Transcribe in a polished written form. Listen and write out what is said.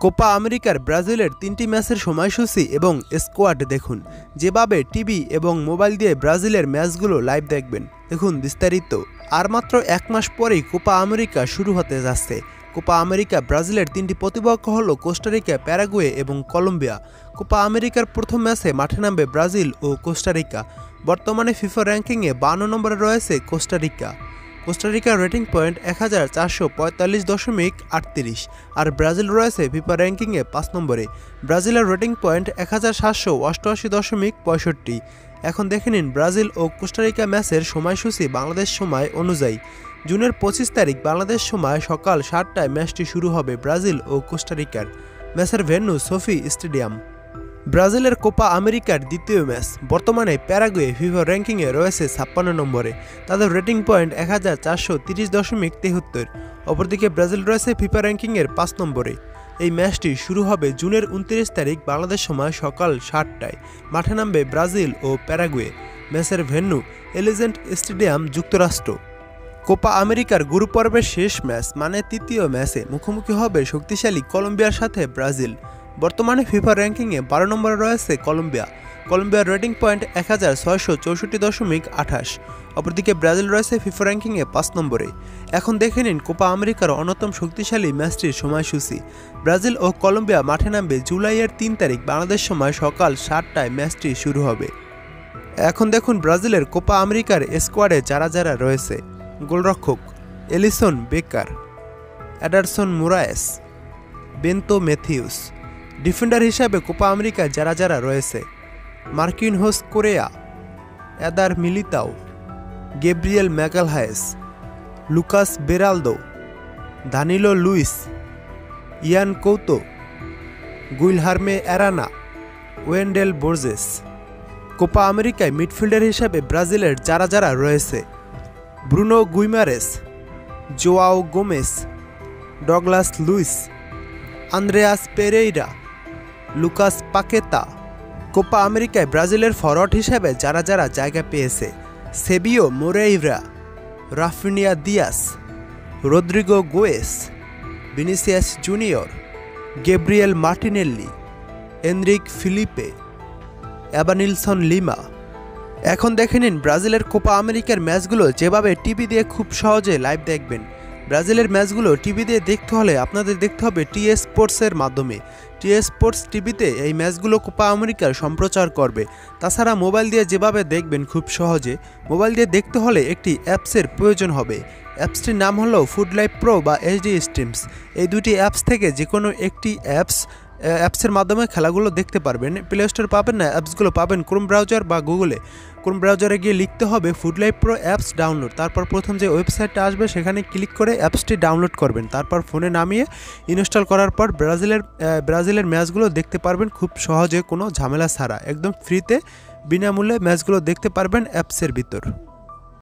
Copa আমেরিকার ব্রাজিলের ৩টি ম্যাচের সময়সূচি এবং স্কোয়াড দেখুন। যেভাবে টিভি এবং মোবাইল দিয়ে ব্রাজিলের ম্যাচগুলো লাইভ দেখবেন, দেখুন বিস্তারিত। আর মাত্র এক মাস পরেই কোপা আমেরিকা শুরু হতে যাচ্ছে। কোপা আমেরিকা ব্রাজিলের ৩টি প্রতিপক্ষ হল কোস্টারিকা, প্যারাগুয়ে এবং কলম্বিয়া। কোপা আমেরিকার প্রথম ম্যাচে মাঠে নামবে ব্রাজিল ও কোস্টারিকা। বর্তমানে ফিফা র্যাঙ্কিংয়ে 52 নম্বরে রয়েছে কোস্টারিকা। কোস্টারিকার রেটিং পয়েন্ট 1445.38 আর ব্রাজিল রয়েছে ফিফা র্যাঙ্কিংয়ে 5 নম্বরে। ব্রাজিলের রেটিং পয়েন্ট 1788.65। এখন দেখে নিন ব্রাজিল ও কোস্টারিকা ম্যাচের সময়সূচি বাংলাদেশ সময় অনুযায়ী। জুনের 25 তারিখ বাংলাদেশ সময় সকাল 7টায় ম্যাচটি শুরু হবে ব্রাজিল ও কোস্টারিকার। ম্যাচের ভেন্যু সোফি স্টেডিয়াম। ব্রাজিলের কোপা আমেরিকার দ্বিতীয় ম্যাচ। বর্তমানে প্যারাগুয়ে ফিফা র্যাঙ্কিংয়ে রয়েছে 56 নম্বরে, তাদের রেটিং পয়েন্ট 1430.73। অপরদিকে ব্রাজিল রয়েছে ফিফা র্যাঙ্কিংয়ের 5 নম্বরে। এই ম্যাচটি শুরু হবে জুনের 29 তারিখ বাংলাদেশ সময় সকাল 7টায়। মাঠে নামবে ব্রাজিল ও প্যারাগুয়ে। ম্যাচের ভেন্যু এলিজেন্ট স্টেডিয়াম, যুক্তরাষ্ট্র। কোপা আমেরিকার গ্রুপ পর্বের শেষ ম্যাচ মানে তৃতীয় ম্যাচে মুখোমুখি হবে শক্তিশালী কলম্বিয়ার সাথে ব্রাজিল। বর্তমানে ফিফা র্যাঙ্কিংয়ে 12 নম্বরে রয়েছে কলম্বিয়া। কলম্বিয়ার রেটিং পয়েন্ট 1664.28। অপরদিকে ব্রাজিল রয়েছে ফিফা র্যাঙ্কিংয়ে 5 নম্বরে। এখন দেখে নিন কোপা আমেরিকার অন্যতম শক্তিশালী ম্যাচটির সময়সূচি। ব্রাজিল ও কলম্বিয়া মাঠে নামবে জুলাইয়ের 3 তারিখ বাংলাদেশ সময় সকাল 7টায় ম্যাচটি শুরু হবে। এখন দেখুন ব্রাজিলের কোপা আমেরিকার স্কোয়াডে যারা যারা রয়েছে। গোলরক্ষক Alisson Becker, Ederson Moraes, Bento Matheus. Defender হিসাবে কোপা আমেরিকায় যারা যারা রয়েছে: Marquinhos Correa, Eder Militao, Gabriel Magalhaes, Lucas Beraldo, Danilo Luiz, Yan Couto, Guilherme Arana, Wendell Borges. Copa আমেরিকায় মিডফিল্ডার হিসাবে ব্রাজিলের যারা যারা রয়েছে: Bruno Guimaraes, Joao Gomes, Douglas Luiz, Andreas Pereira, Lucas Paqueta. Copa আমেরিকায় ব্রাজিলের ফরওয়ার্ড হিসেবে যারা যারা জায়গা পেয়েছে: Savio Moreira, Raphinha Dias, Rodrygo Goes, Vinicius Junior, Gabriel Martinelli, Endrick Philippe, এবানিলসন lima. এখন দেখে নিন ব্রাজিলের কোপা আমেরিকার ম্যাচগুলো যেভাবে টিভি দিয়ে খুব সহজে লাইভ দেখবেন। ব্রাজিলের ম্যাচগুলো টিভি দিয়ে দেখতে হলে আপনাদের দেখতে হবে টিএস স্পোর্টসের মাধ্যমে। টিএস স্পোর্টস টিভিতে এই ম্যাচগুলো কোপা আমেরিকার সম্প্রচার করবে। তাছাড়া মোবাইল দিয়ে যেভাবে দেখবেন খুব সহজে, মোবাইল দিয়ে দেখতে হলে একটি অ্যাপসের প্রয়োজন হবে। অ্যাপসটির নাম হলো ফুডলাইভ প্রো বা এইচডি স্ট্রিমস। এই দুটি অ্যাপস থেকে যে কোনো একটি অ্যাপসের মাধ্যমে খেলাগুলো দেখতে পারবেন। প্লে স্টোর পাবেন না, অ্যাপসগুলো পাবেন ক্রোম ব্রাউজার বা গুগলে। ক্রোম ব্রাউজারে গিয়ে লিখতে হবে ফুডলাইভ প্রো অ্যাপস ডাউনলোড। তারপর প্রথম যে ওয়েবসাইটটা আসবে সেখানে ক্লিক করে অ্যাপসটি ডাউনলোড করবেন। তারপর ফোনে নামিয়ে ইনস্টল করার পর ব্রাজিলের ম্যাচগুলো দেখতে পারবেন খুব সহজে, কোনো ঝামেলা ছাড়া, একদম ফ্রিতে বিনামূল্যে ম্যাচগুলো দেখতে পারবেন অ্যাপসের ভিতর।